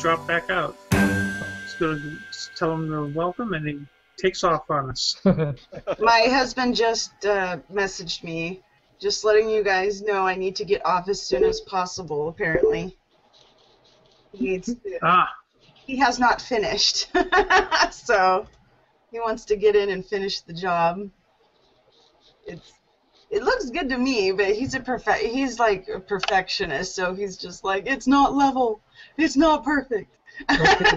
drop back out. Just go tell him they're welcome, and he takes off on us. My husband just messaged me, just letting you guys know I need to get off as soon as possible, apparently. He needs to, he has not finished, so he wants to get in and finish the job. It looks good to me, but he's like a perfectionist, so he's just like, it's not level, it's not perfect.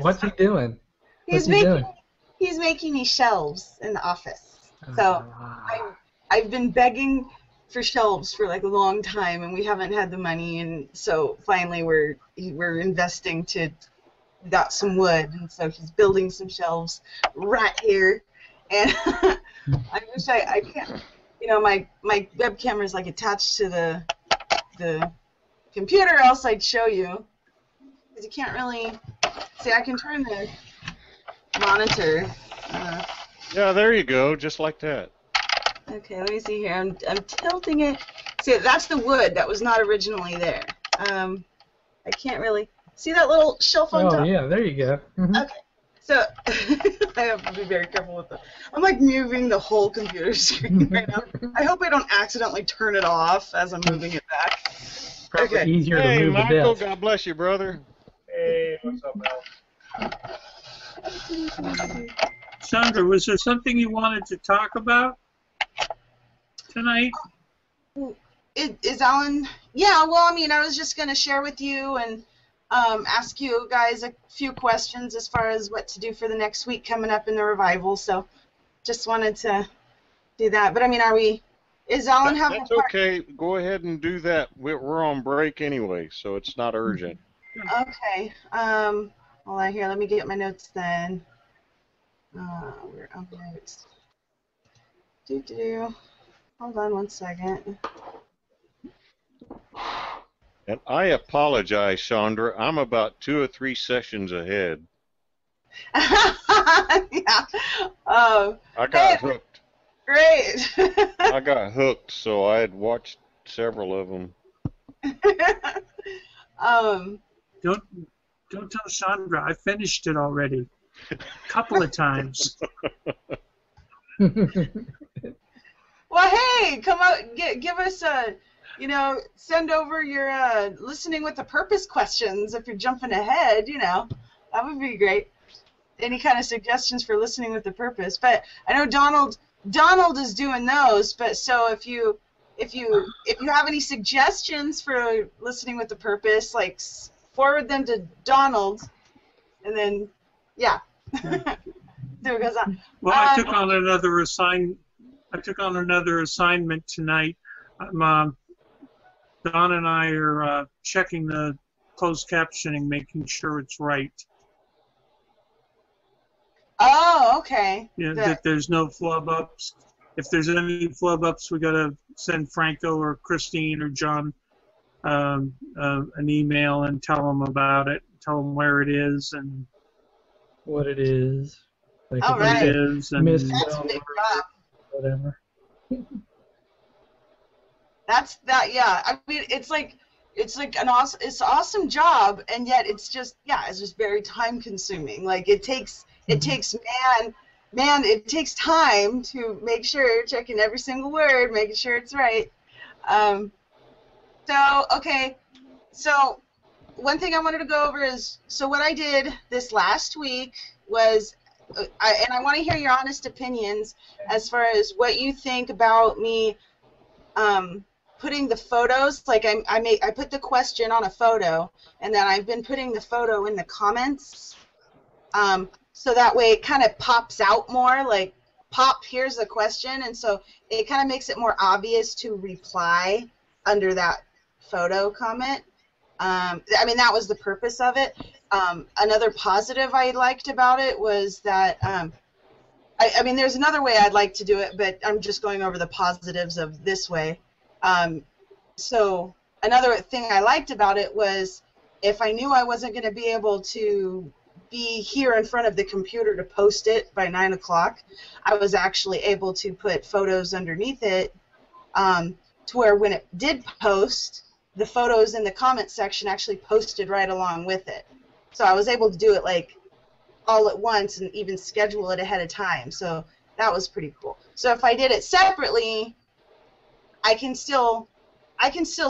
What's he doing? He's making me shelves in the office. So I've been begging for shelves for like a long time, and we haven't had the money, and so finally we're investing to got some wood, and so he's building some shelves right here, and I wish I can't. You know, my web camera is like attached to the computer, else I'd show you. Because you can't really see. I can turn the monitor. Yeah, there you go, just like that. Okay, let me see here. I'm tilting it. See, that's the wood that was not originally there. I can't really see that little shelf on top. Oh yeah, there you go. Mm-hmm. Okay. So I have to be very careful with it. I'm like moving the whole computer screen right now. I hope I don't accidentally turn it off as I'm moving it back. Probably okay. easier Hey, to move Michael, the desk. God bless you, brother. Hey, what's up, Al? Sandra, was there something you wanted to talk about tonight? Is Alan? Yeah, well, I mean, I was just going to share with you and ask you guys a few questions as far as what to do for the next week coming up in the revival. So just wanted to do that. But, I mean, is Alan having That's okay. Go ahead and do that. We're on break anyway, so it's not urgent. Okay. Well, here, let me get my notes then. We're on notes. Hold on one second. And I apologize, Chandra. I'm about 2 or 3 sessions ahead. Yeah. I got hooked. Great. I got hooked, so I had watched several of them. Don't tell Chandra. I finished it already. A couple of times. Well, hey, come out, give us a, send over your listening with a purpose questions if you're jumping ahead. That would be great. Any kind of suggestions for listening with a purpose? But I know Donald is doing those. But so if you have any suggestions for listening with a purpose, like forward them to Donald, and then yeah. There it goes on. Well, I took on another assignment tonight. Don and I are checking the closed captioning, making sure it's right. Oh, okay. Yeah, that there's no flub ups. If there's any flub ups, we gotta send Franco or Christine or John an email and tell them about it. Tell them where it is and what it is. Like all right. It is and That's a big job. Whatever. Yeah. I mean, it's like an awesome job, and yet it's just very time consuming. Like it takes it takes time to make sure you're checking every single word, making sure it's right. So one thing I wanted to go over is, so what I did this last week was, I want to hear your honest opinions as far as what you think about me putting the photos. Like I put the question on a photo, and then I've been putting the photo in the comments, so that way it kind of pops out more. Like, here's the question, and so it kind of makes it more obvious to reply under that photo comment. I mean, that was the purpose of it. Another positive I liked about it was that, I mean, there's another way I'd like to do it, but I'm just going over the positives of this way. So another thing I liked about it was, if I knew I wasn't going to be able to be here in front of the computer to post it by 9 o'clock, I was actually able to put photos underneath it, to where when it did post, the photos in the comment section actually posted right along with it. So I was able to do it like all at once and even schedule it ahead of time. So that was pretty cool. So if I did it separately, I can still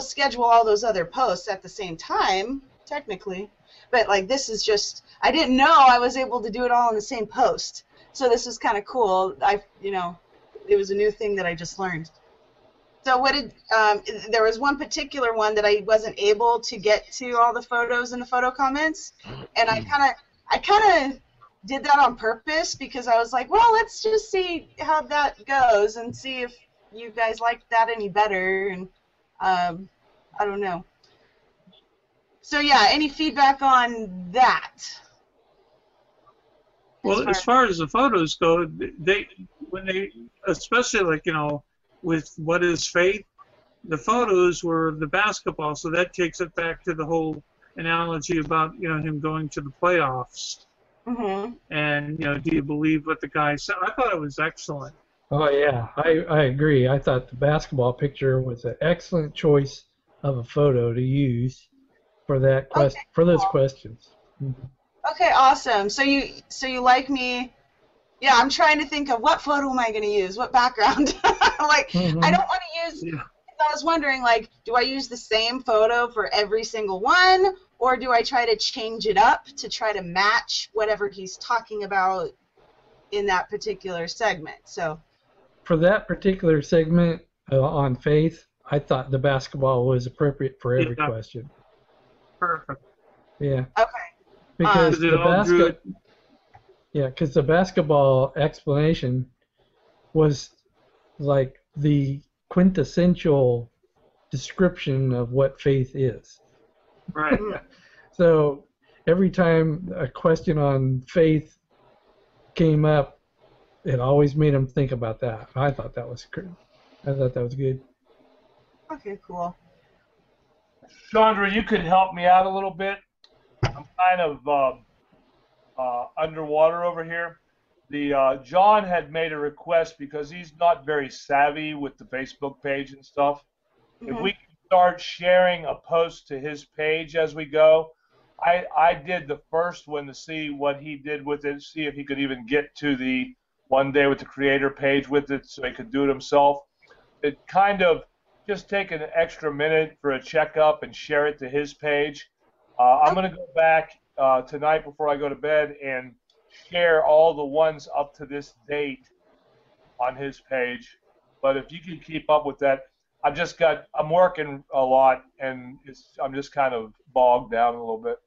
schedule all those other posts at the same time, technically. But like this is just, I didn't know I was able to do it all in the same post. So this was kind of cool. It was a new thing that I just learned. So there was one particular one that I wasn't able to get to all the photos in the photo comments, and I kind of did that on purpose because I was like, well, let's just see how that goes and see if you guys like that any better, and I don't know. So yeah, any feedback on that? Well, as far as the photos go, especially like, with What is Faith, the photos were the basketball, so that takes it back to the whole analogy about, him going to the playoffs. Mm-hmm. And, do you believe what the guy said? I thought it was excellent. Oh yeah, I agree. I thought the basketball picture was an excellent choice of a photo to use for that for those questions. Mhm. Okay, awesome. So you like me? Yeah, I'm trying to think of what photo am I going to use, what background. Like, Mhm. I don't want to use. Yeah. I was wondering, like, do I use the same photo for every single one, or do I try to change it up to try to match whatever he's talking about in that particular segment? So. For that particular segment on faith, I thought the basketball was appropriate for every Yeah. question. Perfect. Yeah. Okay. Because Because it all drew it. because the basketball explanation was like the quintessential description of what faith is. Right. So every time a question on faith came up, it always made them think about that. I thought that was good. Okay, cool. Chandra, you could help me out a little bit. I'm kind of underwater over here. John had made a request because he's not very savvy with the Facebook page and stuff. If we can start sharing a post to his page as we go, I did the first one to see what he did with it, see if he could even get to the one day with the creator page with it so he could do it himself. It kind of just take an extra minute for a checkup and share it to his page. I'm going to go back tonight before I go to bed and share all the ones up to this date on his page. But if you can keep up with that, I'm working a lot and I'm just kind of bogged down a little bit.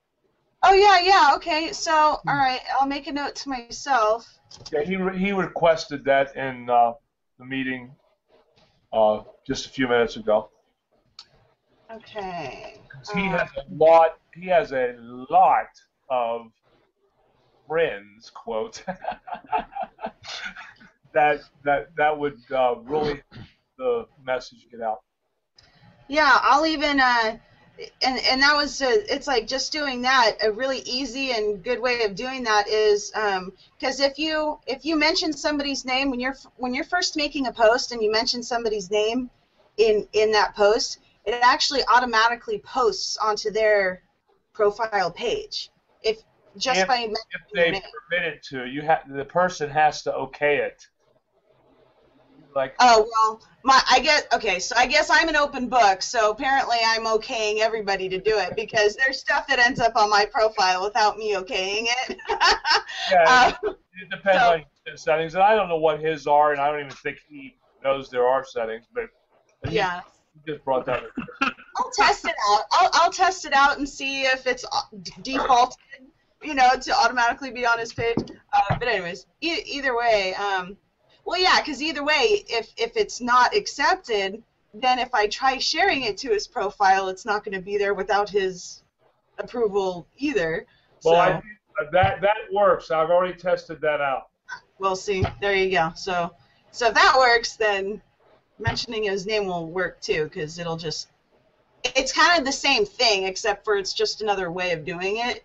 Oh yeah, okay. So all right, I'll make a note to myself. Yeah, he requested that in the meeting just a few minutes ago. Okay. He has a lot of friends, quote, that would really the message get out. Yeah, I'll even and that was it's like just doing that. A really easy and good way of doing that is because if you mention somebody's name when you're first making a post and you mention somebody's name in that post, it actually automatically posts onto their profile page. If they permit it to, the person has to okay it. Like, oh well, I guess I'm an open book, so apparently I'm okaying everybody to do it because there's stuff that ends up on my profile without me okaying it. yeah, it depends on his settings, and I don't know what his are, and I don't even think he knows there are settings, but yeah. He just brought that up. I'll test it out. I'll test it out and see if it's defaulted, to automatically be on his page. But anyways, either way, well, yeah, because either way, if it's not accepted, then if I try sharing it to his profile, it's not going to be there without his approval either. Well, that works. I've already tested that out. Well, see, there you go. So if that works, then mentioning his name will work too, because it's kind of the same thing, except for it's just another way of doing it.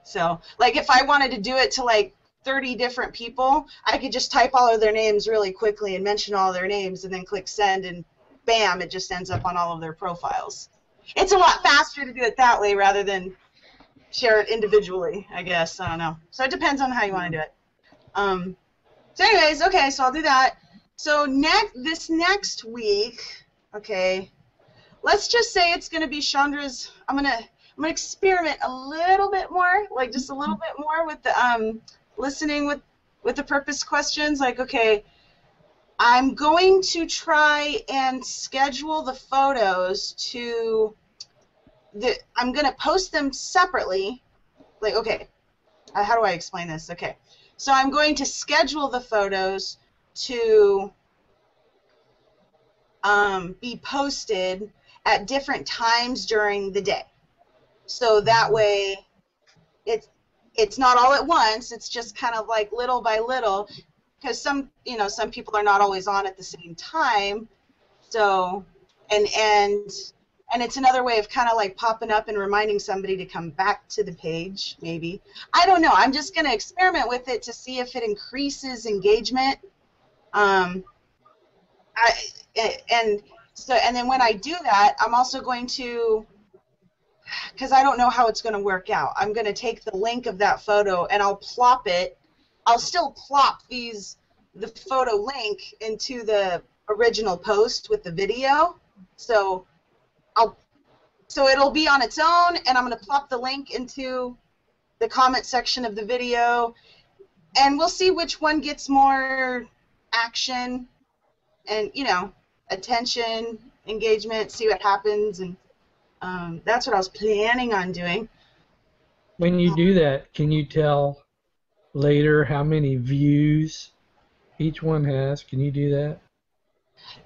So, like, if I wanted to do it to, like, 30 different people, I could just type all of their names really quickly and mention all their names and then click send, and bam, it just ends up on all of their profiles. It's a lot faster to do it that way rather than share it individually, I guess. I don't know. So it depends on how you want to do it. So anyways, okay, so I'll do that. So this next week, okay, let's just say it's going to be Chandra's. I'm gonna experiment a little bit more, like just a little bit more with the listening with the purpose questions. Like, okay, I'm going to try and schedule the photos to I'm going to post them separately. Like, okay, how do I explain this? Okay, so I'm going to schedule the photos to be posted at different times during the day. So that way it's not all at once. It's just kind of like little by little, because some people are not always on at the same time. So and it's another way of kind of like popping up and reminding somebody to come back to the page, maybe. I don't know. I'm just going to experiment with it to see if it increases engagement. And then when I do that, I'm also going to, because I don't know how it's going to work out, I'm going to take the link of that photo and I'll plop it. I'll still plop the photo link into the original post with the video. So it'll be on its own, and I'm going to plop the link into the comment section of the video, and we'll see which one gets more action and, attention, engagement, see what happens, and that's what I was planning on doing. When you do that, can you tell later how many views each one has? Can you do that?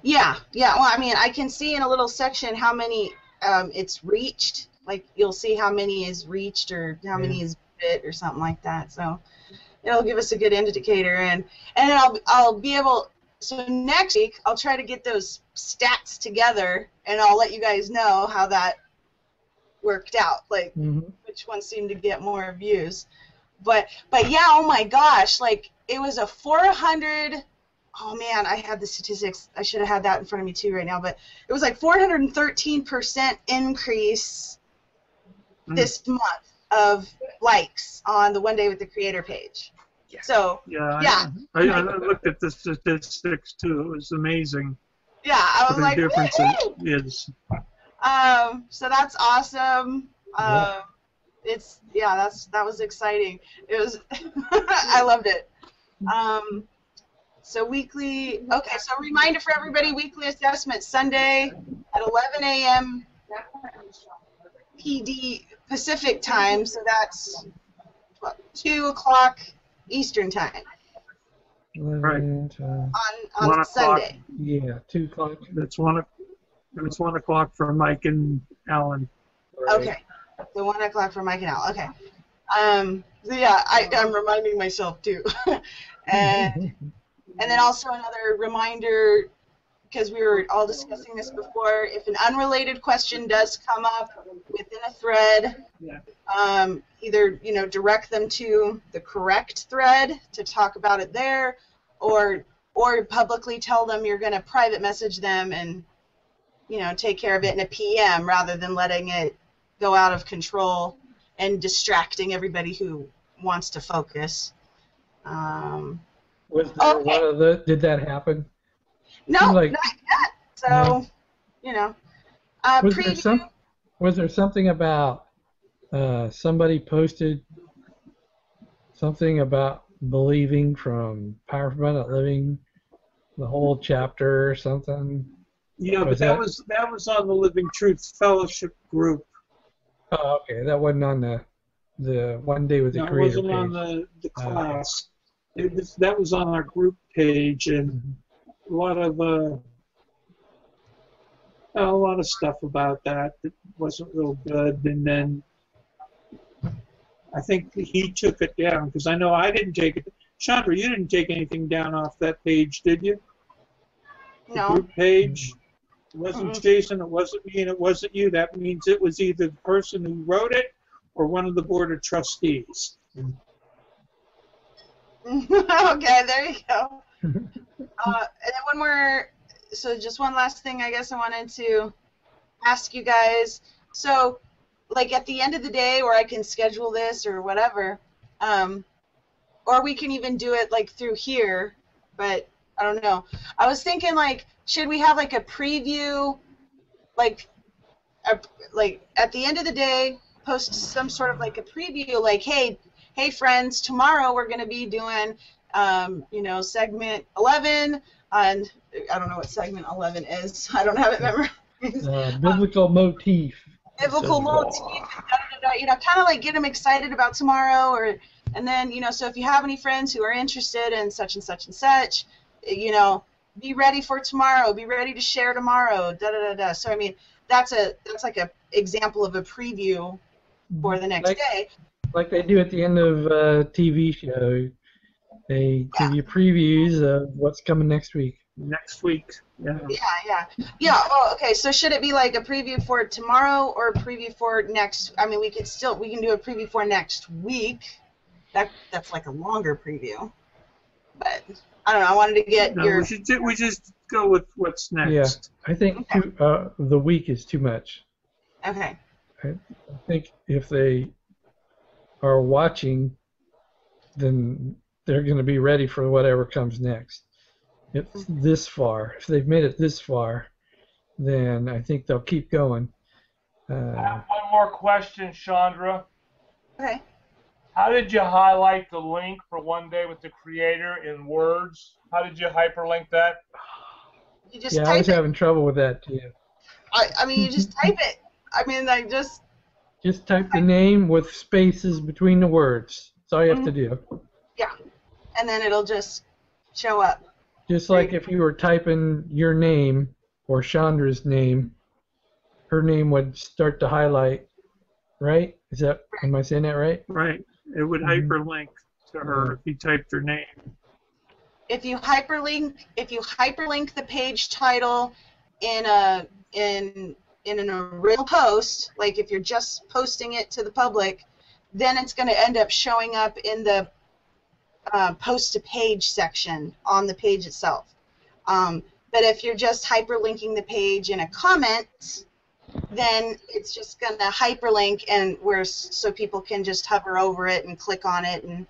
Yeah. Well, I mean, I can see in a little section how many it's reached. Like, you'll see how many is reached or how many is bit or something like that. So it'll give us a good indicator, and then I'll be able. So next week I'll try to get those stats together, and I'll let you guys know how that worked out. Like which ones seemed to get more views. But yeah, oh my gosh, like it was a 400. Oh man, I had the statistics. I should have had that in front of me too right now. But it was like 413% increase this month of likes on the One Day with the Creator page. So I looked at the statistics too. It was amazing. Yeah, I was like, the difference it is. So that's awesome. That was exciting. It was. I loved it. So weekly, okay, so reminder for everybody, weekly assessment Sunday at 11 a.m. PD Pacific time, so that's 2 o'clock Eastern time. Right. On Sunday. Yeah, 2 o'clock. That's 1 o'clock for Mike and Alan. Right. Okay, so 1 o'clock for Mike and Al. Okay. So yeah, I'm reminding myself too. And then also another reminder, because we were all discussing this before, if an unrelated question does come up within a thread, either direct them to the correct thread to talk about it there, or publicly tell them you're going to private message them and take care of it in a PM rather than letting it go out of control and distracting everybody who wants to focus. Was there one of the? Did that happen? No, not yet. So, was there something about somebody posted something about believing from Power for Abundant Living, the whole chapter or something? Yeah, but that was on the Living Truth Fellowship group. Oh, okay. That wasn't on the One Day with the Creator page. It wasn't on the class. That was on our group page, and a lot of stuff about that wasn't real good. And then I think he took it down, because I know I didn't take it. Chandra, you didn't take anything down off that page, did you? No. The group page. It wasn't Jason, it wasn't me, and it wasn't you. That means it was either the person who wrote it or one of the board of trustees. Okay, there you go. And then one more, so just one last thing I guess I wanted to ask you guys. So like at the end of the day, or I can schedule this or whatever, or we can even do it like through here, but I don't know. I was thinking like, should we have like a preview, like at the end of the day, post some sort of like a preview, like, hey friends, tomorrow we're going to be doing, segment 11, and I don't know what segment 11 is. I don't have it memorized. Biblical motif. Biblical motif, kind of like get them excited about tomorrow, and then, so if you have any friends who are interested in such and such and such, be ready for tomorrow, be ready to share tomorrow, da-da-da-da. So, I mean, that's like a example of a preview for the next day. Like they do at the end of a TV show. They give you previews of what's coming next week. Next week, yeah. Yeah. Well, okay. So should it be like a preview for tomorrow or a preview for next? I mean, we can do a preview for next week. That's like a longer preview. But I don't know. I wanted to get your. We just go with what's next. Yeah, I think the week is too much. Okay. I think if they are watching, then they're going to be ready for whatever comes next. It's this far. If they've made it this far, then I think they'll keep going. I have one more question, Chandra. Okay. How did you highlight the link for One Day with the Creator in Words? How did you hyperlink that? You just I was having trouble with that too. I mean, you just type it. I mean, like just type the name with spaces between the words. That's all you have to do. Yeah, and then it'll just show up. Just like if you were typing your name or Chandra's name, her name would start to highlight, right? Am I saying that right? Right. It would hyperlink to her if you typed her name. If you hyperlink the page title in an original post, like if you're just posting it to the public, then it's going to end up showing up in the post to page section on the page itself. But if you're just hyperlinking the page in a comment, then it's just going to hyperlink so people can just hover over it and click on it and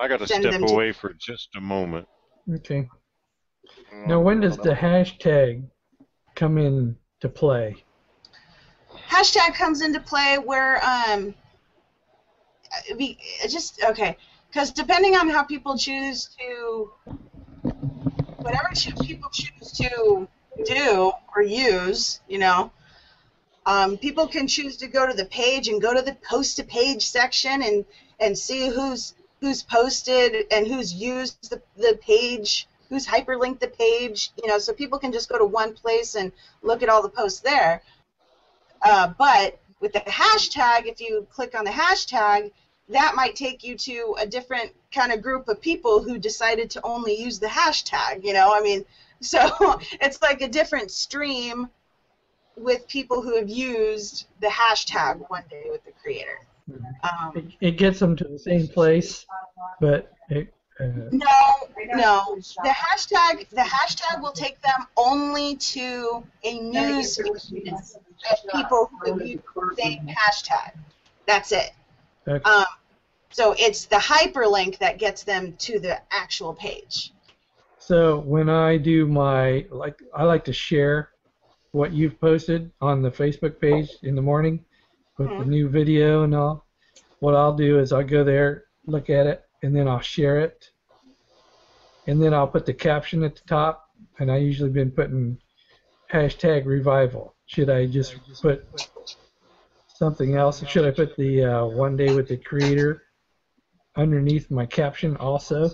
I got to step away for just a moment. Okay. Now, when does the hashtag come into play? Hashtag comes into play where because depending on how people choose to, whatever people choose to do or use, people can choose to go to the page and go to the post to page section and see who's posted and who's used the page, who's hyperlinked the page, so people can just go to one place and look at all the posts there. But with the hashtag, if you click on the hashtag, that might take you to a different kind of group of people who decided to only use the hashtag, I mean, so it's like a different stream with people who have used the hashtag One Day with the Creator. It gets them to the same place, but No. The hashtag will take them only to a news feed of people who use the same hashtag. That's it. Okay. So it's the hyperlink that gets them to the actual page. So when I do I like to share what you've posted on the Facebook page in the morning with the new video and all. What I'll do is I'll go there, look at it, and then I'll share it. And then I'll put the caption at the top, and I usually been putting hashtag revival. Should I just put something else? Should I put the One Day with the Creator underneath my caption also?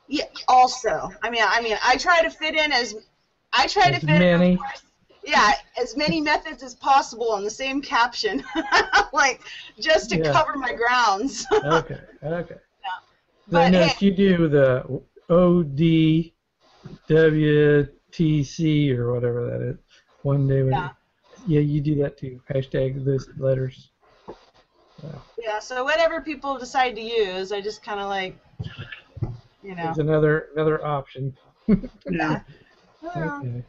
Yeah, also. I mean, I try to fit in as many. As many methods as possible on the same caption, like just to cover my grounds. Okay. Yeah. But then if you do the ODWTC or whatever that is, One Day with you do that too. Hashtag those letters. Yeah, so whatever people decide to use, I just kind of like, There's another option. Yeah. Okay.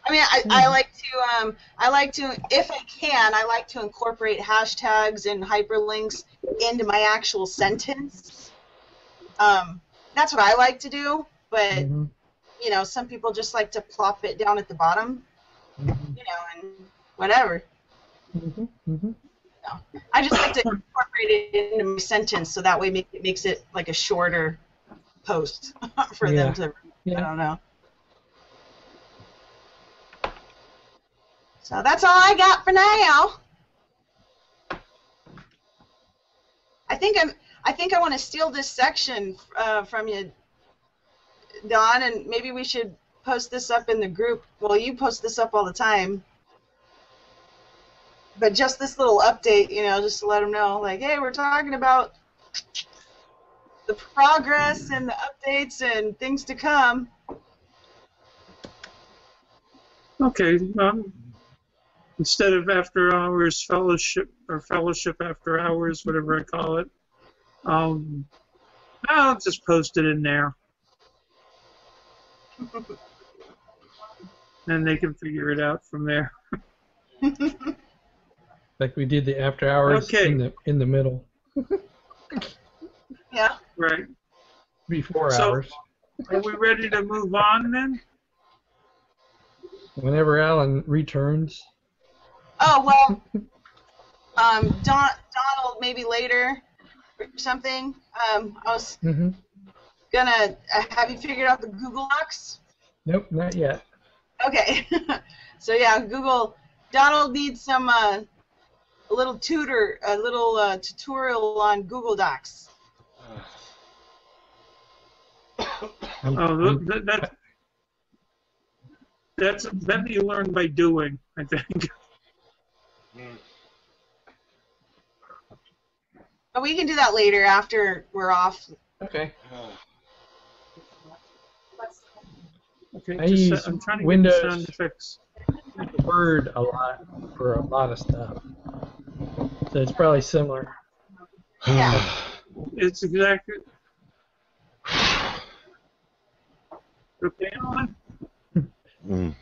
I mean, I like to, if I can, I like to incorporate hashtags and hyperlinks into my actual sentence. That's what I like to do, but Mhm. you know, some people just like to plop it down at the bottom, Mhm. you know, and whatever. Mhm. Mhm. I just like to incorporate it into my sentence so that way it makes it like a shorter post for Yeah. them to. I Yeah. don't know. So that's all I got for now. I think I want to steal this section from you, Don, and maybe we should post this up in the group. Well, you post this up all the time, but just this little update, you know, just to let them know, like, hey, we're talking about the progress and the updates and things to come. Okay. Instead of after hours fellowship or fellowship after hours, whatever I call it, I'll just post it in there, and they can figure it out from there. Like we did the after hours Okay. in the middle, Yeah. Right. before So- hours. Are we ready to move on then? Whenever Alan returns. Oh well. Donald, maybe later or something. I was Mm-hmm. gonna have you figured out the Google Docs. Nope, not yet. Okay. So yeah, Donald needs some a little tutorial on Google Docs. Oh, that you learn by doing, I think. But we can do that later after we're off. Okay. Okay, I use I'm trying to Windows. get the sound effects. Word a lot for a lot of stuff. So it's probably similar. Yeah. It's exactly. Okay, Alan? Mm.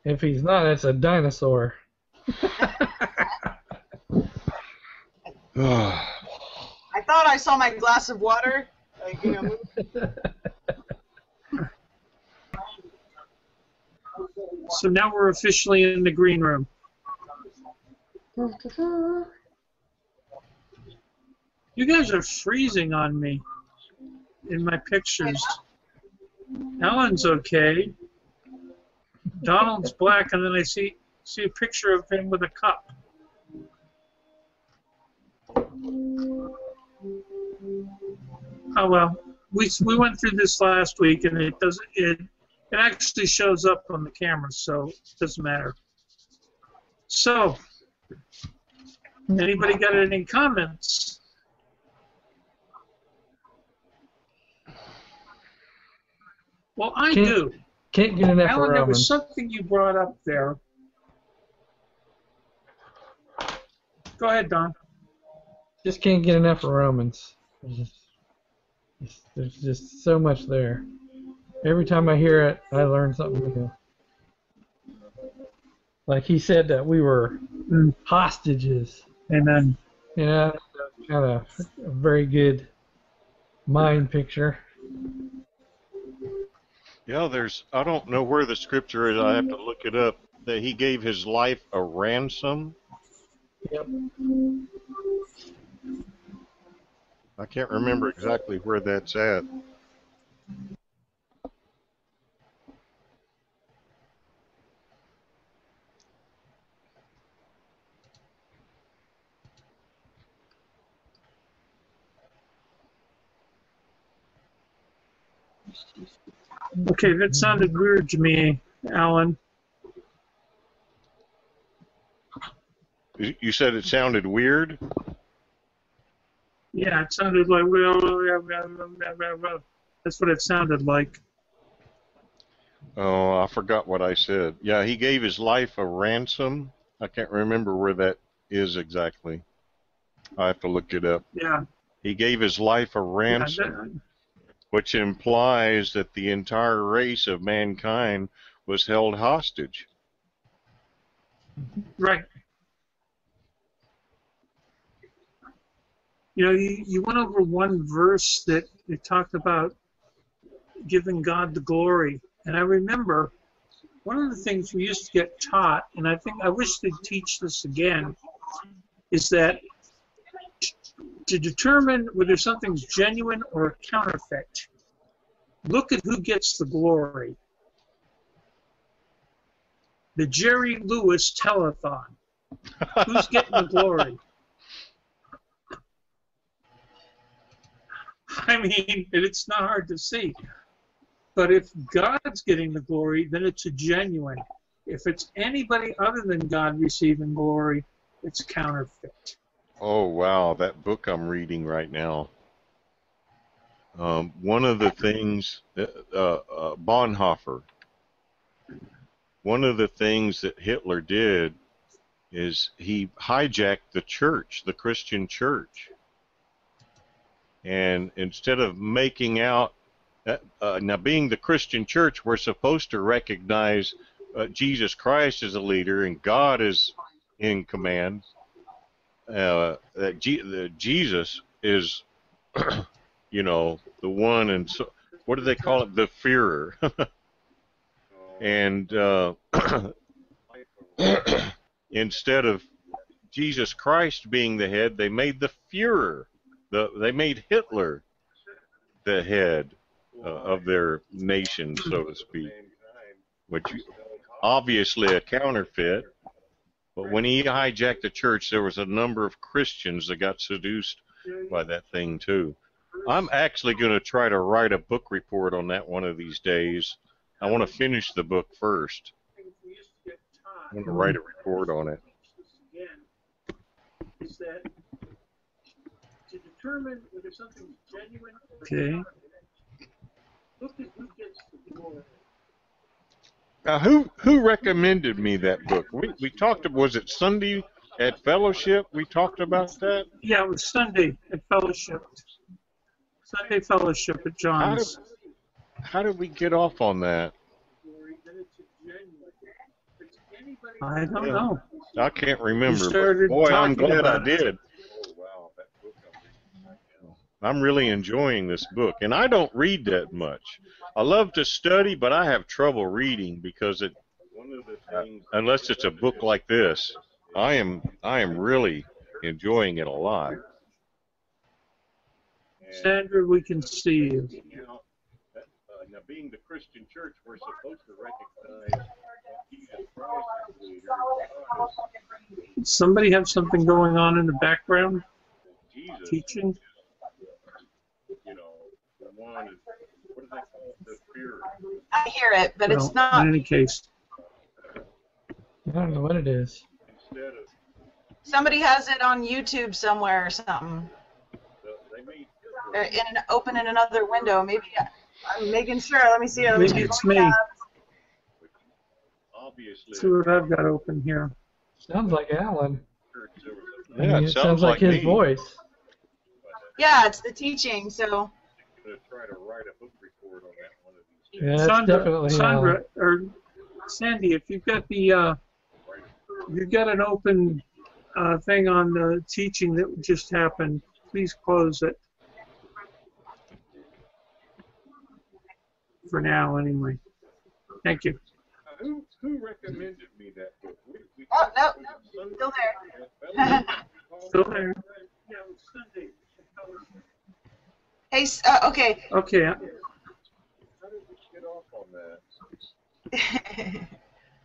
If he's not, it's a dinosaur. I thought I saw my glass of water. Like, you know, So now we're officially in the green room. You guys are freezing on me in my pictures. Alan's okay. Donald's black, and then I see a picture of him with a cup. Oh well, we went through this last week, and it actually shows up on the camera, so it doesn't matter. So, anybody got any comments? Well, I do. Can't get enough Alan, there was Romans. something you brought up there. Go ahead, Don. Just can't get enough Romans. There's just so much there. Every time I hear it, I learn something new. Like he said that we were hostages. Amen. You know, kind of a very good mind picture. Yeah, I don't know where the scripture is, I have to look it up, that he gave his life a ransom. Yep. I can't remember exactly where that's at. Okay, that sounded weird to me, Alan. You said it sounded weird? Yeah, it sounded like that's what it sounded like. Oh, I forgot what I said. Yeah, he gave his life a ransom. I can't remember where that is exactly. I have to look it up. Yeah. He gave his life a ransom, which implies that the entire race of mankind was held hostage. Right. You know, you went over one verse that it talked about giving God the glory. And I remember one of the things we used to get taught, and I wish they'd teach this again, is that to determine whether something's genuine or a counterfeit, look at who gets the glory. The Jerry Lewis telethon. Who's getting the glory? I mean, it's not hard to see. But if God's getting the glory, then it's a genuine. If it's anybody other than God receiving glory, it's counterfeit. Oh, wow, that book I'm reading right now. One of the things, Bonhoeffer, one of the things that Hitler did is he hijacked the church, the Christian church. And instead of making out, now being the Christian church, we're supposed to recognize Jesus Christ as a leader and God is in command. That Jesus is, you know, the one, and so, what do they call it? The Führer. And instead of Jesus Christ being the head, they made the Führer. They made Hitler the head of their nation, so to speak, which obviously a counterfeit. But when he hijacked the church, there was a number of Christians that got seduced by that thing too. I'm actually going to try to write a book report on that one of these days. I want to finish the book first. I want to write a report on it. Is that to determine whether something's genuine or okay. Look at who gets the glory. Now, who recommended me that book? We talked. Was it Sunday at Fellowship? We talked about that. Yeah, it was Sunday at Fellowship. Sunday Fellowship at John's. How did we get off on that? I don't know. I can't remember. But boy, I'm glad I did. I'm really enjoying this book, and I don't read that much. I love to study, but I have trouble reading because unless it's a book like this, I am really enjoying it a lot. Sandra, we can see you. Now, being the Christian church, we're supposed to recognize Jesus Christ as leader. Somebody have something going on in the background? Jesus, teaching? You know, the one is, what do they call it? The fear. I hear it, but it's Well, not. in any case. I don't know what it is. Instead of, Somebody has it on YouTube somewhere or something. they made Or open in another window. Maybe I'm making sure. Let me see. Maybe it's me. obviously. See what I've got open here. Sounds like Alan. I Yeah, mean, it it sounds like his me. voice. Yeah, it's the teaching. So. I'm gonna try to write a book report on that one of these. Yeah, it's definitely Sandra, or Sandy, if you've got the, you've got an open thing on the teaching that just happened, please close it. For now, anyway. Thank you. Who recommended me that book? Oh no, still there. Still there. Yeah, it was Sunday. Hey, okay. Okay. How did we get off on that?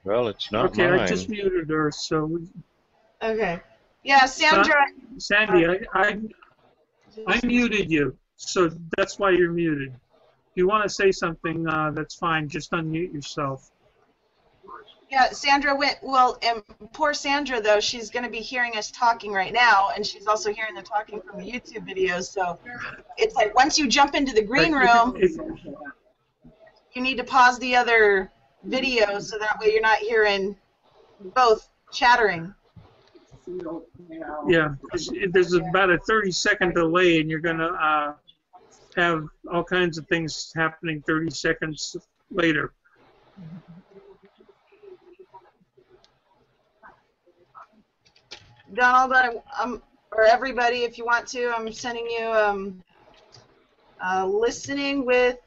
Well, it's not Okay, mine. I just muted her, so. Okay. Yeah, Sandra. Sandy, I muted you, so that's why you're muted. If you want to say something, that's fine. Just unmute yourself. Yeah, Sandra went. Well, and poor Sandra though, she's going to be hearing us talking right now, and she's also hearing the talking from the YouTube videos. So it's like once you jump into the green room, you need to pause the other videos so that way you're not hearing both chattering. Yeah, there's about a 30-second delay, and you're going to have all kinds of things happening 30 seconds later. Donald, or everybody, if you want to, I'm sending you listening with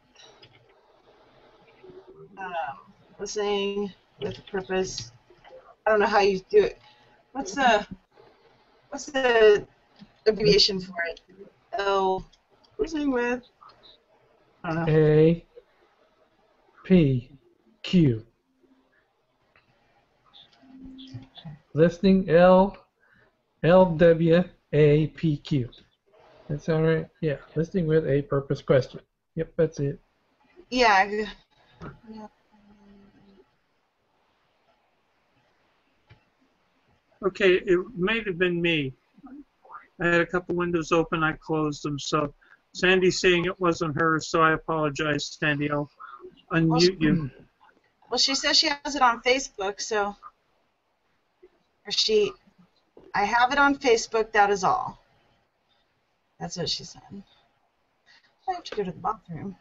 a purpose. I don't know how you do it. What's the abbreviation for it? Oh, listening with. I don't know. A P Q. Listening LWAPQ. That sound right? Yeah. Listening with a purpose question. Yep, that's it. Yeah. Okay, it may have been me. I had a couple windows open. I closed them. So Sandy's saying it wasn't her, so I apologize, Sandy. I'll unmute you. Well, she says she has it on Facebook, so. I have it on Facebook, that is all. That's what she said. I have to go to the bathroom.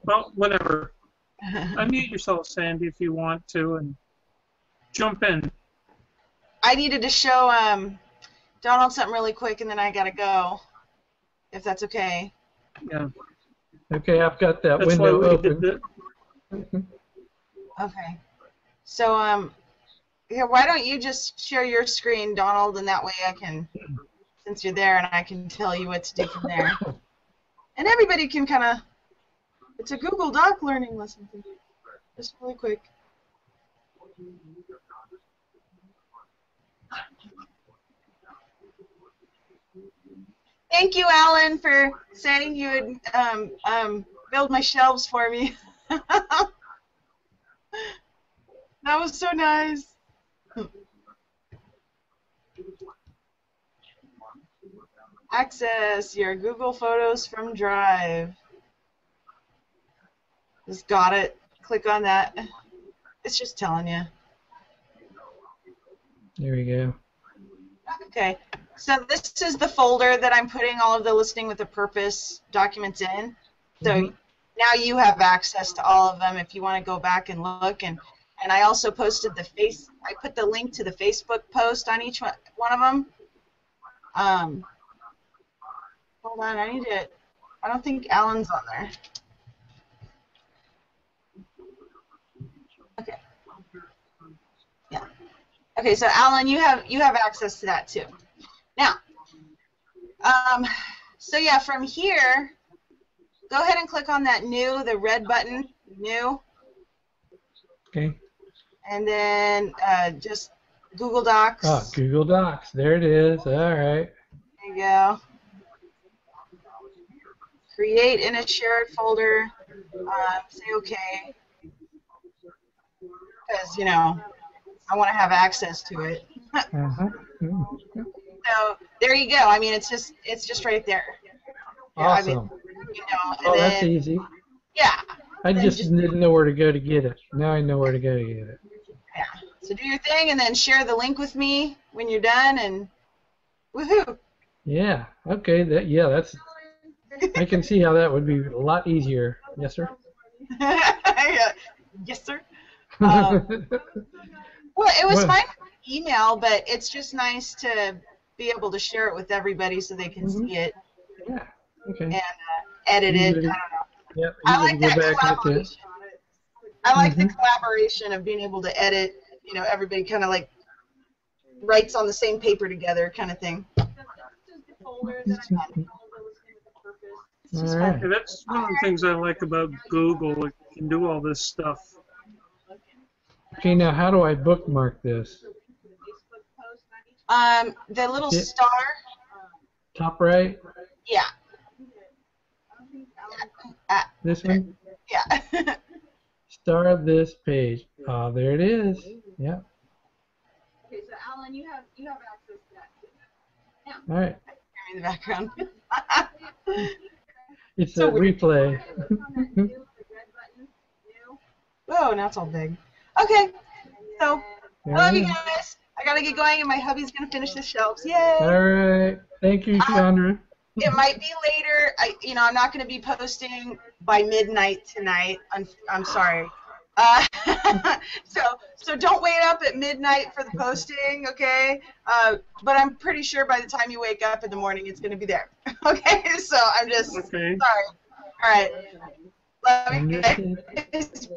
Well, whatever. Unmute yourself, Sandy, if you want to, and jump in. I needed to show Donald something really quick, and then I gotta go, if that's okay. Yeah. Okay, I've got that That's window why we open. did Okay. So, here, why don't you just share your screen, Donald, and that way I can, since you're there, and I can tell you what to do from there. And everybody can kind of, it's a Google Doc learning lesson for you. Just really quick. Thank you, Alan, for saying you would build my shelves for me. That was so nice. Access your Google Photos from Drive. Just got it. Click on that. It's just telling you. There we go. Okay. So this is the folder that I'm putting all of the Listening with a Purpose documents in. So now you have access to all of them if you want to go back and look. And I also posted I put the link to the Facebook post on each one of them. Hold on, I don't think Alan's on there. Okay. Yeah. Okay, so Alan, you have access to that too. Now, so yeah, from here, go ahead and click on that new, the red button, new. Okay. And then just Google Docs. Ah, Google Docs. There it is. All right. There you go. Create in a shared folder. Say OK. Because, you know, I want to have access to it. So there you go. I mean, it's just right there. Awesome. I mean, you know, and That's then, easy. yeah. I just didn't know where to go to get it. Now I know where to go to get it. Yeah. So do your thing and then share the link with me when you're done and woohoo. Yeah. Okay. That's. I can see how that would be a lot easier. Yes, sir. Yes, sir. Well, it was fine with email, but it's just nice to be able to share it with everybody so they can see it. Yeah. Okay. And edit it. I don't know. Yep. I like that back collaboration. I like the collaboration of being able to edit. You know, everybody kind of like writes on the same paper together, kind of thing. All right. Yeah, that's one of the things I like about Google. It can do all this stuff. Okay, now how do I bookmark this? The little star. Top right? Yeah. This one? Yeah. Star this page. Oh, there it is. Yeah. Okay, so Alan, you have access to that too. Yeah. All right. In the background. It's So a replay. Whoa, now it's all big. Okay, so There I love it you is. guys. I gotta get going, and my hubby's gonna finish the shelves. Yay! All right. Thank you, Chandra. It might be later. I'm not gonna be posting by midnight tonight. I'm sorry. So So don't wait up at midnight for the posting, okay? But I'm pretty sure by the time you wake up in the morning, it's going to be there. Okay, so I'm just Okay. sorry. All right. Love you Understood. guys.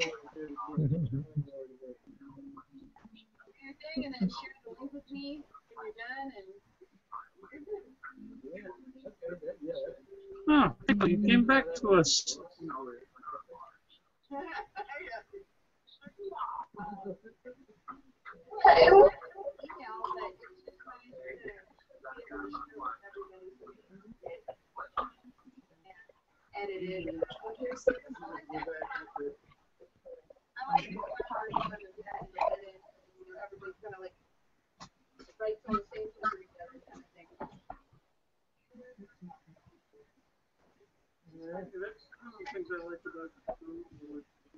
And then share the link with me when you're done, and Oh, you came back to us. Edited. Everybody's kind of like right on the same page together kind of thing. That's one of the things I like about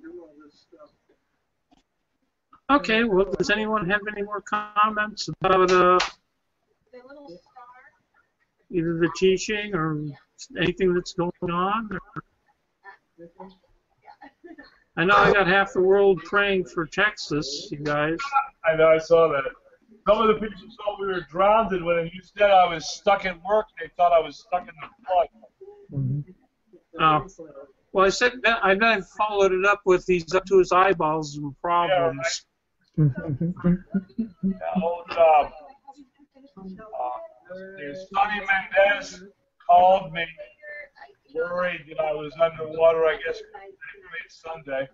do all this stuff. Okay, well, does anyone have any more comments about The little star. either the teaching or anything that's going on? Or... I know I got half the world praying for Texas, you guys. I know, I saw that. Some of the people thought we were drowned when you said I was stuck at work. They thought I was stuck in the flood. Well, I said that, I then followed it up with he's up to his eyeballs in problems. Yeah, old, Sonny Mendez called me, worried that I was underwater, I guess, Sunday.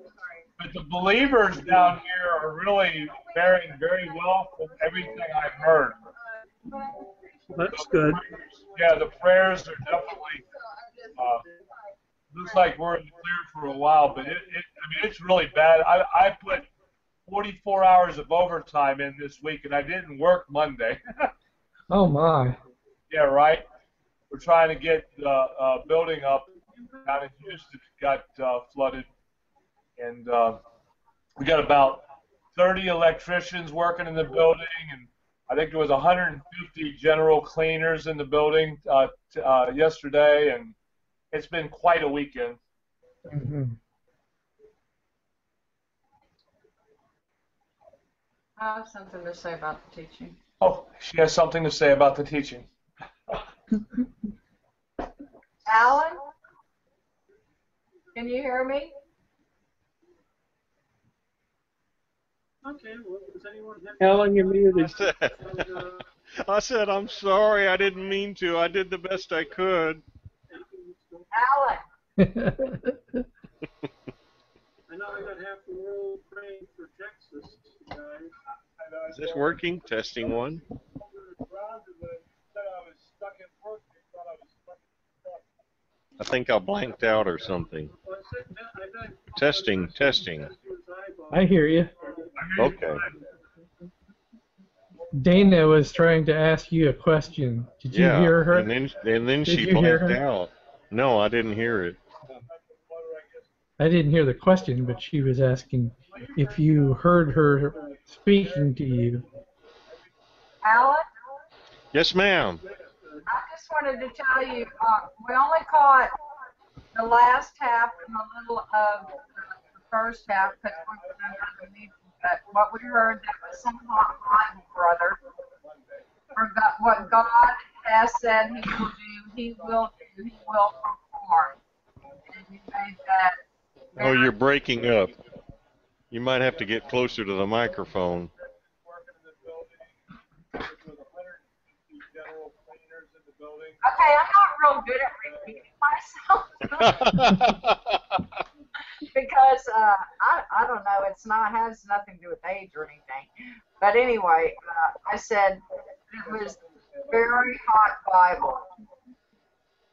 But the believers down here are really faring very well from everything I've heard. That's good. Yeah, the prayers are definitely, looks like we're in the clear for a while, but I mean, it's really bad. I put 44 hours of overtime in this week, and I didn't work Monday. Oh my. Yeah, right. We're trying to get the building up down in Houston. Got flooded, and we got about 30 electricians working in the building, and I think there was 150 general cleaners in the building yesterday, and it's been quite a weekend. Mm-hmm. I have something to say about the teaching. Oh, she has something to say about the teaching. Alan? Can you hear me? Okay, well, does anyone have... Helen, you're muted. I said, I'm sorry, I didn't mean to. I did the best I could. Alan? I know I got half the world praying for Texas, guys. Is this working? Testing one. I think I blanked out or something. Testing, testing. I hear you. Okay. Dana was trying to ask you a question. Did you hear her? And then Did she you hear blanked her? out. No, I didn't hear it. I didn't hear the question, but she was asking if you heard her speaking to you. Alan? Yes, ma'am. I just wanted to tell you, we only caught the last half and a little of the first half because we were under the meeting. But what we heard, that was some hot Bible brother. For God, what God has said He will do, He will do, He will perform. And you made that. Oh, you're breaking up. You might have to get closer to the microphone. Okay, I'm not real good at repeating myself. Because I don't know, it's not has nothing to do with age or anything. But anyway, I said it was very hot Bible,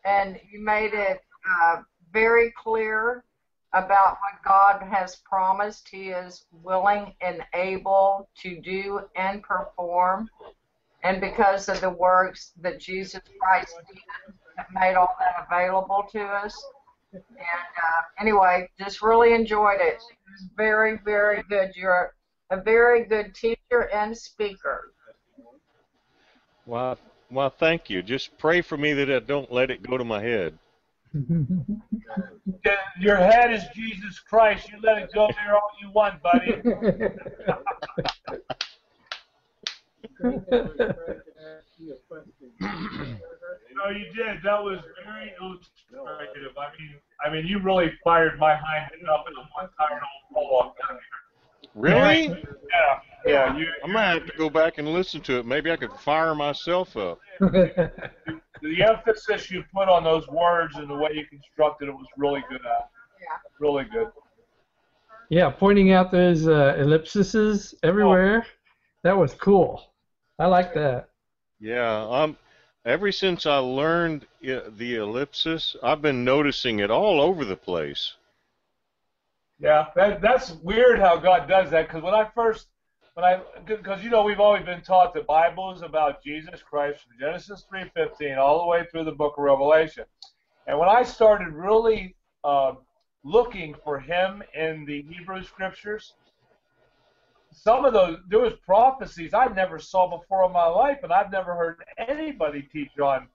and you made it very clear about what God has promised. He is willing and able to do and perform, and because of the works that Jesus Christ did, that made all that available to us. And anyway, just really enjoyed it. It was very, very good. You're a very good teacher and speaker. Well, thank you. Just pray for me that I don't let it go to my head. Your head is Jesus Christ. You let it go there all you want, buddy. No, you did. That was very illustrative. I mean, you really fired my hind end up in a one tired old Pollock down here. Really? Yeah. You. I'm gonna have to go back and listen to it. Maybe I could fire myself up. The emphasis you put on those words and the way you constructed it was really good. Yeah. Really good. Yeah, pointing out those ellipses everywhere. That was cool. I like that. Yeah, ever since I learned the ellipsis, I've been noticing it all over the place. Yeah, that's weird how God does that. Because because we've always been taught the Bible is about Jesus Christ from Genesis 3:15 all the way through the Book of Revelation. And when I started really looking for Him in the Hebrew Scriptures, some of those, there was prophecies I never saw before in my life, and I've never heard anybody teach on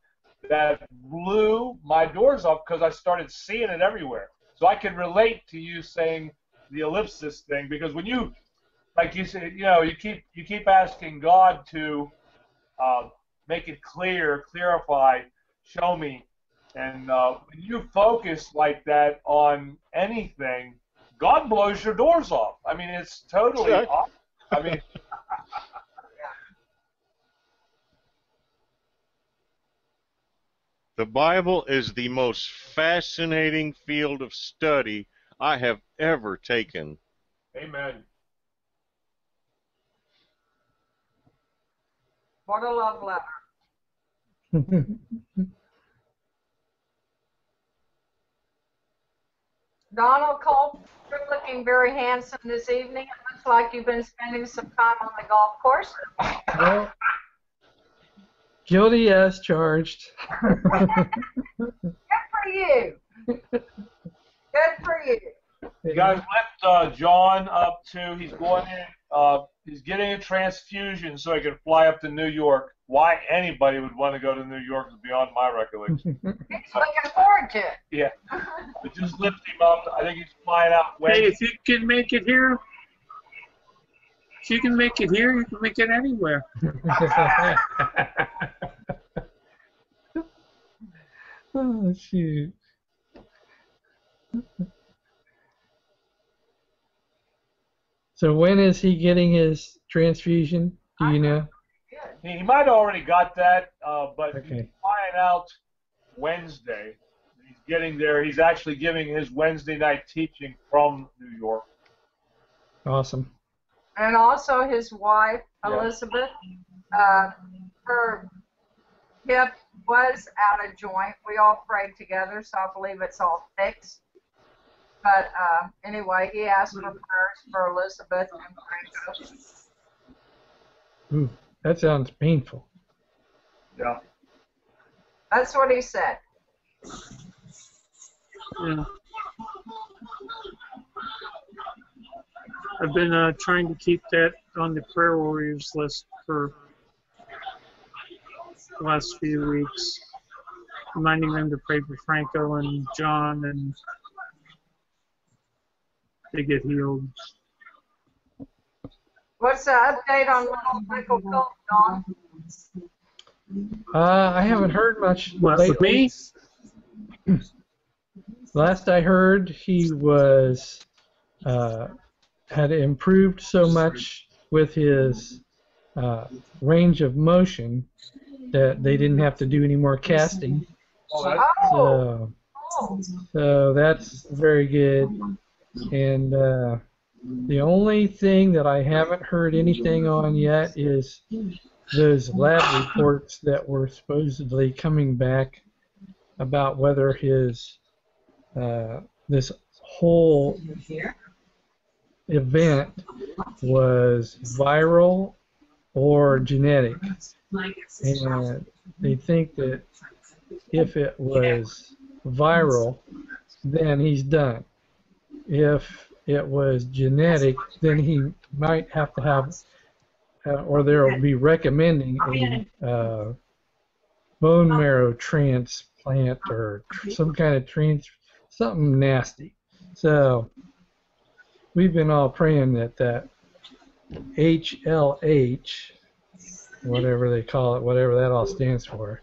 that. Blew my doors off because I started seeing it everywhere. So I can relate to you saying the ellipsis thing, because when you, like you said, you keep asking God to make it clear, clarify, show me, and when you focus like that on anything, God blows your doors off. I mean, it's totally awesome. I mean, the Bible is the most fascinating field of study I have ever taken. amen. What a love letter. Donald Cole, you're looking very handsome this evening. It looks like you've been spending some time on the golf course. Well, guilty as charged. Good for you. Good for you. You guys lift John up too. He's going in. He's getting a transfusion so he can fly up to New York. Why anybody would want to go to New York is beyond my recollection. He's looking forward to it. Yeah. But just lift him up. I think he's flying out Hey, Wednesday. if you can make it here, if you can make it here, you can make it anywhere. Oh, shoot. So when is he getting his transfusion? Do you know? He might have already got that, but Okay. he's flying out Wednesday. He's getting there. He's actually giving his Wednesday night teaching from New York. Awesome. And also his wife, Yeah. Elizabeth, her hip was out of joint. We all prayed together, so I believe it's all fixed. But anyway, he asked for prayers for Elizabeth and Franco. Ooh, that sounds painful. Yeah. That's what he said. Yeah. I've been trying to keep that on the prayer warriors list for the last few weeks, reminding them to pray for Franco and John, and they get healed. What's the update on little Michael Colt, Don? I haven't heard much What, with lately. me? Last I heard, he was had improved so much with his range of motion that they didn't have to do any more casting. Oh, that's Oh, So that's very good. And the only thing that I haven't heard anything on yet is those lab reports that were supposedly coming back about whether his this whole event was viral or genetic. And they think that if it was viral, then he's done. If it was genetic, then he might have to have, or they'll be recommending a bone marrow transplant or some kind of something nasty. So we've been all praying that HLH, whatever they call it, whatever that all stands for,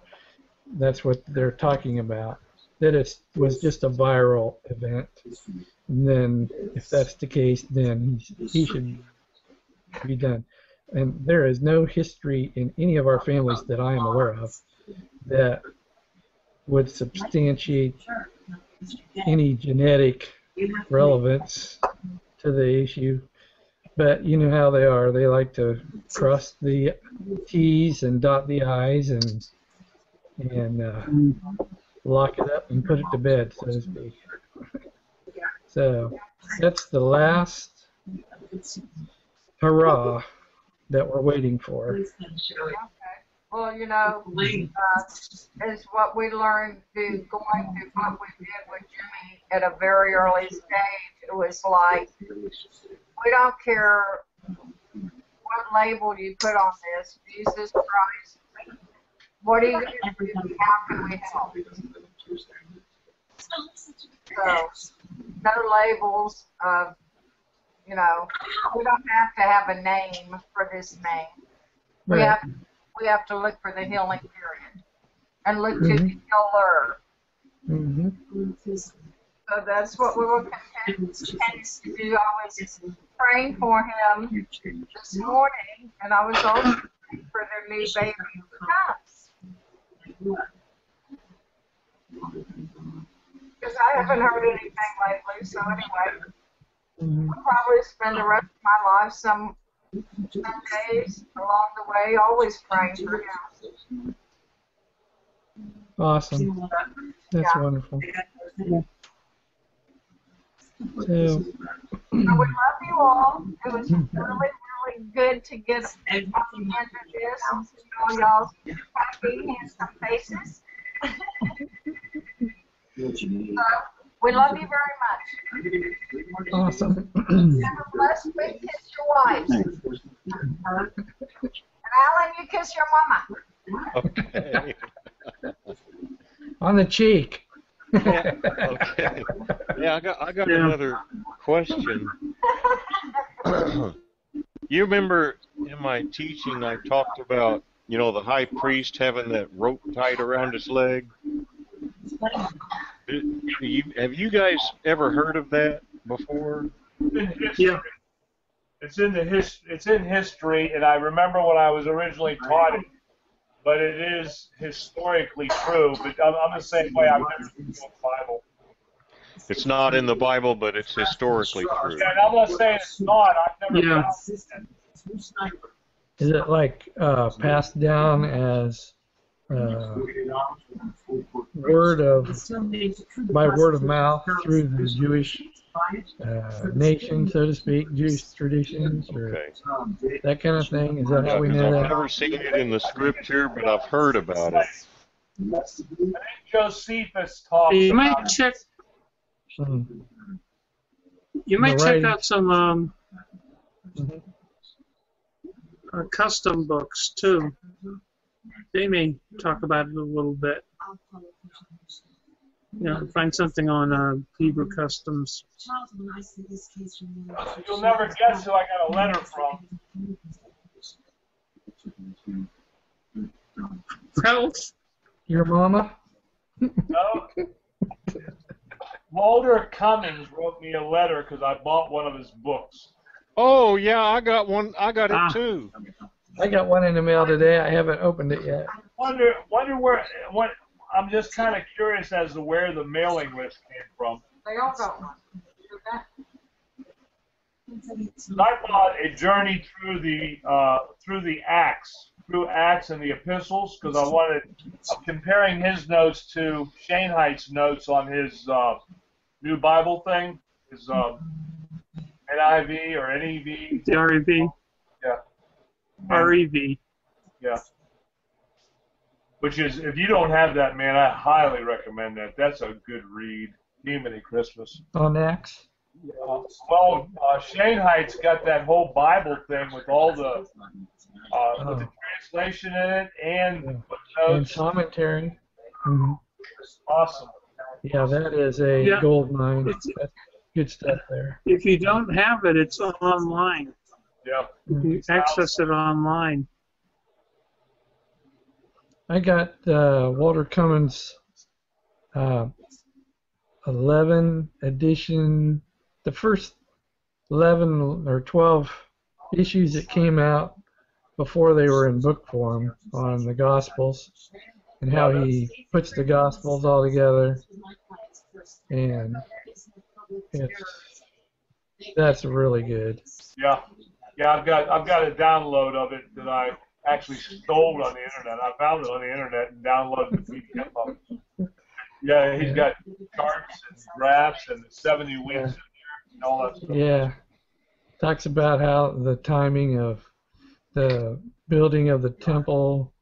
that's what they're talking about. That it was just a viral event. And then, if that's the case, then he should be done. And there is no history in any of our families that I am aware of that would substantiate any genetic relevance to the issue. But you know how they are. They like to cross the T's and dot the I's and lock it up and put it to bed, so to speak. So that's the last hurrah that we're waiting for. Okay. Well, you know, is what we learned through going through what we did with Jimmy at a very early stage. It was like, we don't care what label you put on this, Jesus Christ. What are you going to do? How can we help? So, no labels of, you know, we don't have to have a name for this name. Right. We have to look for the healing period and look to the healer. So that's what we will continue to do. I was praying for him this morning, and I was also praying for their new baby to come. Because I haven't heard anything lately, so anyway, I'll probably spend the rest of my life some days along the way always praying for him. Awesome. That's wonderful. So, So we love you all. It was really, really good to get into this and see all y'all's happy, handsome faces. We love you very much. awesome. Have a blessed week. Kiss your wives. And Alan, you kiss your mama. Okay. On the cheek. Yeah, okay. Yeah, I got another question. You remember in my teaching I talked about, you know, the high priest having that rope tied around his leg? Have you guys ever heard of that before? Yeah. It's in history, and I remember when I was originally taught it, but it is historically true. But I'm the same way. I've never seen it in the Bible. It's not in the Bible, but it's historically true. Yeah, and I'm not saying it's not. I've never Yeah. found it. Is it like passed down as word of mouth through the Jewish nation, so to speak, Jewish traditions, or Okay. that kind of thing? Is that how we know I've that? never seen it in the scripture, but I've heard about it. I think Josephus talks You might about it. check. Hmm. You might The check writing. out some custom books too. They may talk about it a little bit. You know, find something on Hebrew customs. You'll never guess who I got a letter from. Ralph? Your mama? No. Mulder Cummings wrote me a letter because I bought one of his books. Oh yeah, I got one. I got Ah. it too. I got one in the mail today. I haven't opened it yet. Wonder where. What I'm just kind of curious as to where the mailing list came from. They all got one. I bought a journey through the Acts and the epistles because I'm comparing his notes to Shane Height's notes on his new Bible thing, his NIV or NEV. The REV? Yeah. REV. Yeah. Which is, if you don't have that, man, I highly recommend that. That's a good read. Demony Christmas. On X? Well, Shane Height's got that whole Bible thing with all the with the translation in it and And footnotes. commentary. Mhm. Awesome. Yeah, that is a Yeah. gold mine. It's- That's good stuff there. If you don't have it, it's online. Yeah. You can access it online. I got Walter Cummins 11 edition, the first 11 or 12 issues that came out before they were in book form on the Gospels and how he puts the Gospels all together. And that's really good. Yeah. Yeah, I've got a download of it that I actually stole on the internet. I found it on the internet and downloaded the PDF of it. Yeah, he's got charts and graphs and 70 weeks in there and all that stuff. Yeah. Talks about how the timing of the building of the temple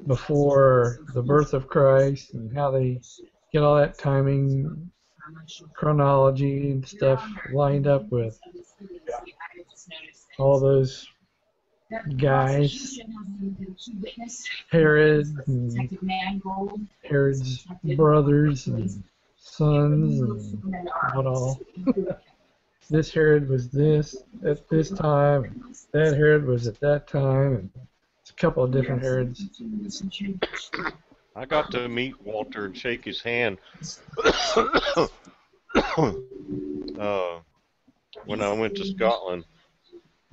before the birth of Christ and how they get all that timing, chronology and stuff lined up with all those guys, Herod and Herod's brothers and sons and what all. This Herod was this at this time, and that Herod was at that time, and it's a couple of different Herods. I got to meet Walter and shake his hand when I went to Scotland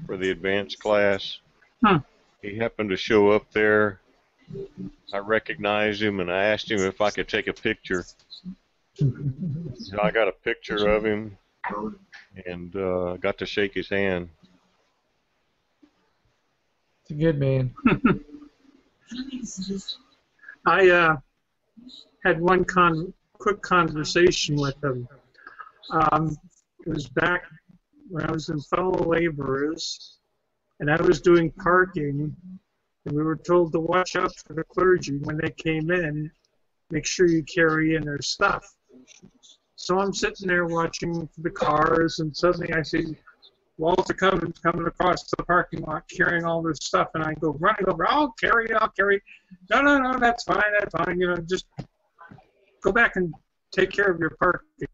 for the advanced class. Huh. He happened to show up there. I recognized him and I asked him if I could take a picture. So I got a picture of him and got to shake his hand. It's a good man. I had one quick conversation with him. It was back when I was in fellow laborers, and I was doing parking, and we were told to watch out for the clergy when they came in. Make sure you carry in their stuff. So I'm sitting there watching the cars, and suddenly I see Walter coming across the parking lot carrying all this stuff, and I go running over. I'll carry. No, that's fine. You know, just go back and take care of your parking.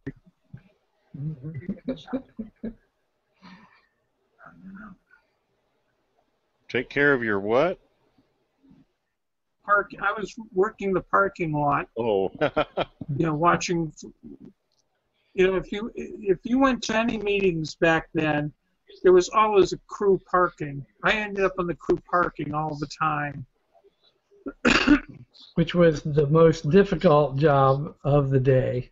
Take care of your what? I was working the parking lot. Oh. You know, watching. You know, if you went to any meetings back then, there was always a crew parking. I ended up on the crew parking all the time. Which was the most difficult job of the day.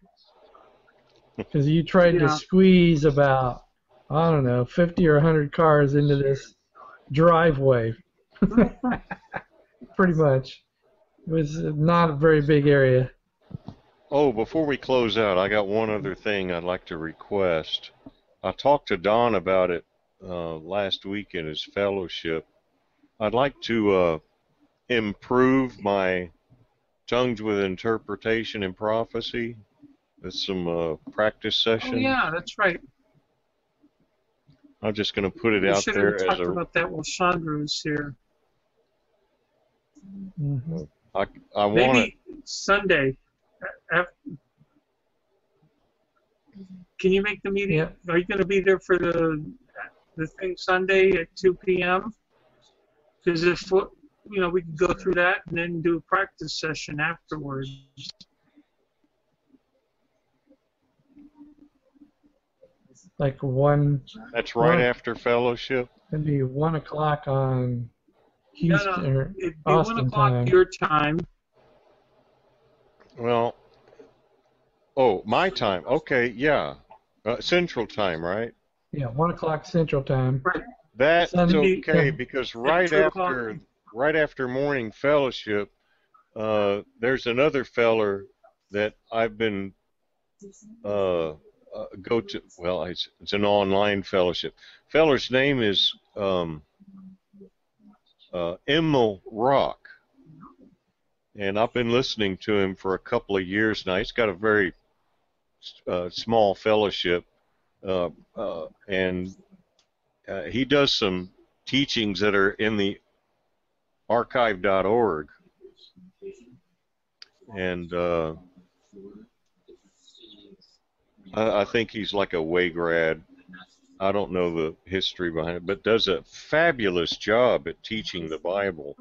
Because you tried to squeeze about, I don't know, 50 or 100 cars into this driveway. Pretty much. It was not a very big area. Oh, before we close out, I got one other thing I'd like to request. I talked to Don about it last week in his fellowship. I'd like to improve my Tongues with Interpretation and Prophecy with some practice session. Oh, yeah, that's right. I'm just going to put it We out should there have as talked a... about that while Chandra was here. Mm-hmm. I want Maybe Sunday. Can you make the meeting? Yeah. Are you going to be there for the thing Sunday at 2 p.m.? Because if we can go through that and then do a practice session afterwards. Like one. That's right after fellowship. It'd be 1 o'clock on Houston or It'd be Austin 1 o'clock time. your time. Well, my time. Okay, yeah. Central time, right? Yeah, 1 o'clock Central time. Right. That's Sunday, okay yeah. because At 2 o'clock. right after morning fellowship, there's another feller that I've been go to. Well, it's an online fellowship. Feller's name is Emil Rock, and I've been listening to him for a couple of years now. He's got a very small fellowship, and he does some teachings that are in the archive.org, and I think he's like a way grad. I don't know the history behind it, but does a fabulous job at teaching the Bible.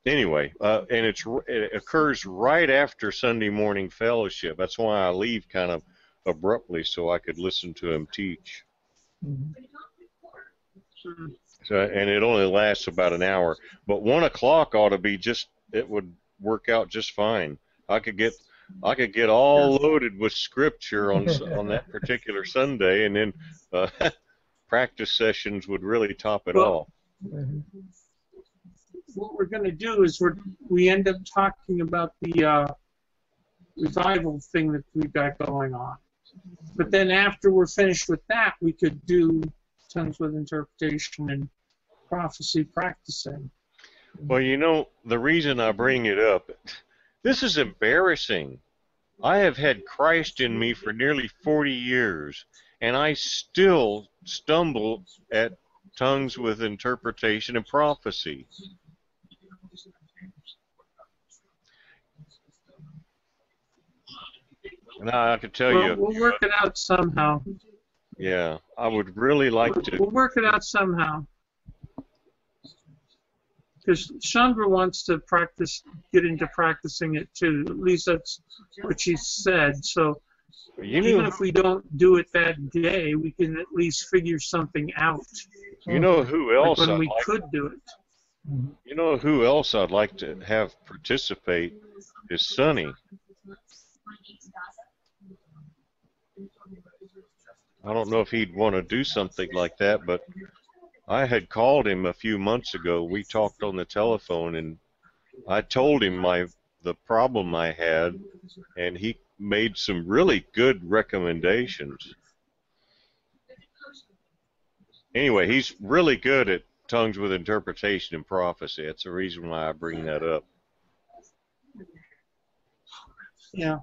Anyway, and it occurs right after Sunday morning fellowship. That's why I leave kind of abruptly so I could listen to him teach. So, and it only lasts about an hour. But 1 o'clock ought to be it would work out just fine. I could get all loaded with scripture on that particular Sunday, and then practice sessions would really top it off. What we're going to do is we end up talking about the revival thing that we've got going on. But then after we're finished with that, we could do tongues with interpretation and prophecy practicing. Well, you know, the reason I bring it up, this is embarrassing. I have had Christ in me for nearly 40 years, and I still stumble at tongues with interpretation and prophecy. And I can tell you, we'll work it out somehow. Yeah, I would really like to. We'll work it out somehow. Because Chandra wants to get into practicing it too. At least that's what she said. So even if we don't do it that day, we can at least figure something out. You know who else? Like when we could do it. You know who else I'd like to have participate is Sonny. I don't know if he'd want to do something like that, but I had called him a few months ago. We talked on the telephone, and I told him the problem I had, and he made some really good recommendations. Anyway, he's really good at tongues with interpretation and prophecy. That's the reason why I bring that up. Yeah.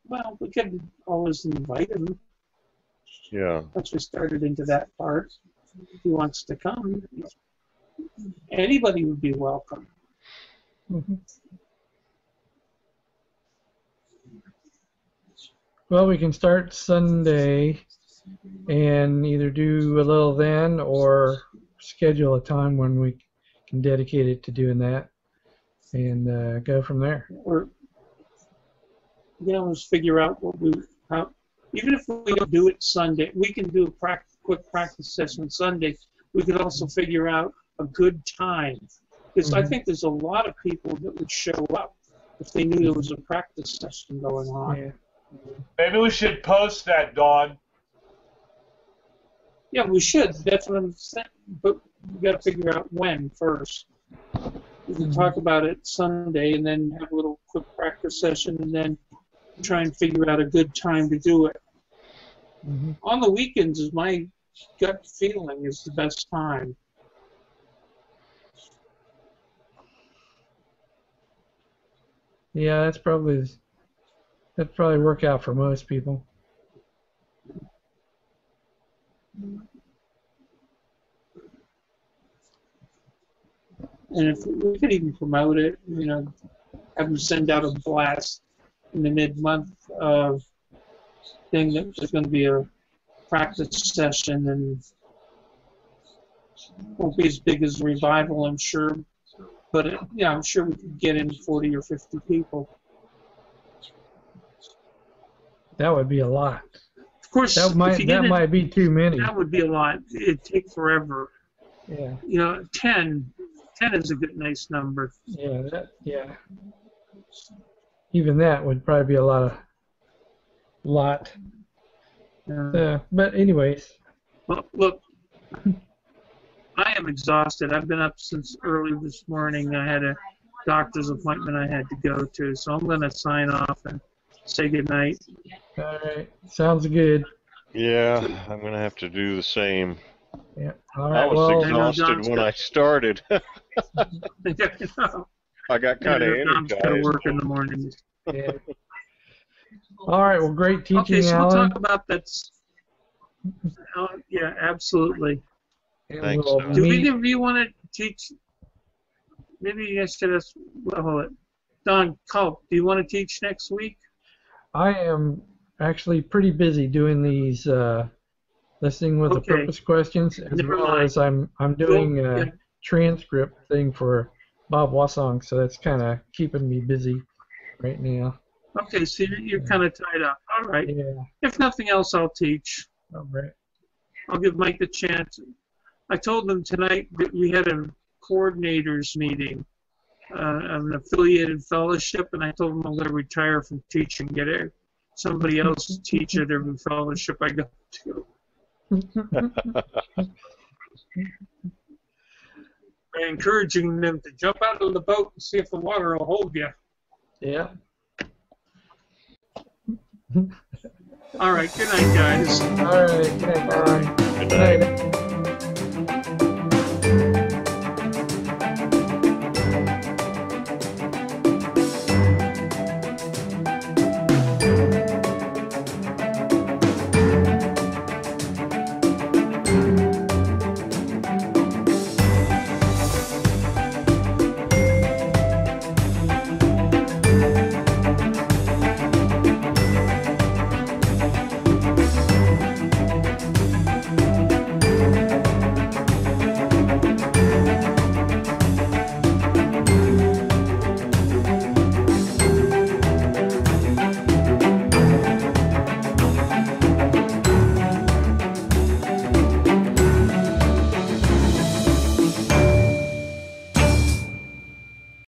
Well, we could always invite him. Yeah. Once we started into that part, if he wants to come, anybody would be welcome. Well, we can start Sunday and either do a little then or schedule a time when we can dedicate it to doing that and go from there. Or let's figure out even if we don't do it Sunday, we can do a quick practice session Sunday. We could also figure out a good time. Because I think there's a lot of people that would show up if they knew there was a practice session going on. Yeah. Maybe we should post that, Dawn. Yeah, we should. That's what I'm saying. But we got to figure out when first. We can talk about it Sunday and then have a little quick practice session and then try and figure out a good time to do it. On the weekends is my gut feeling is the best time. Yeah, that'd probably work out for most people. And if we could even promote it, have them send out a blast in the mid-month thing that there's going to be a practice session, and won't be as big as Revival, I'm sure. But I'm sure we could get in 40 or 50 people. That would be a lot. Of course, that might be too many. That would be a lot. It'd take forever. Yeah. 10 is a good, nice number. Yeah. Even that would probably be a lot. But anyways. Well, look, I am exhausted. I've been up since early this morning. I had a doctor's appointment I had to go to, so I'm going to sign off and say goodnight. All right. Sounds good. Yeah, I'm going to have to do the same. Yeah. All right. I was exhausted when I started. I got kind of energized. Got to work in the mornings. Yeah. All right. Well, great teaching, okay, so Alan. we'll talk about that. Yeah, absolutely. Thanks. Do either of you want to teach? Maybe I should ask. Well, hold it. Don Culp, do you want to teach next week? I am actually pretty busy doing these listening with a Okay. purpose questions, as Never well mind. as I'm doing Yeah. a transcript thing for Bob Wassong, so that's kind of keeping me busy right now. Okay, so you're kind of tied up. All right. Yeah. If nothing else, I'll teach. All right. I'll give Mike a chance. I told them tonight that we had a coordinators meeting, an affiliated fellowship, and I told them I'm going to retire from teaching, get somebody else to teach at every fellowship I go to. I'm encouraging them to jump out of the boat and see if the water will hold you. Yeah. All right, good night, guys. All right. Good night. Good night. Good night.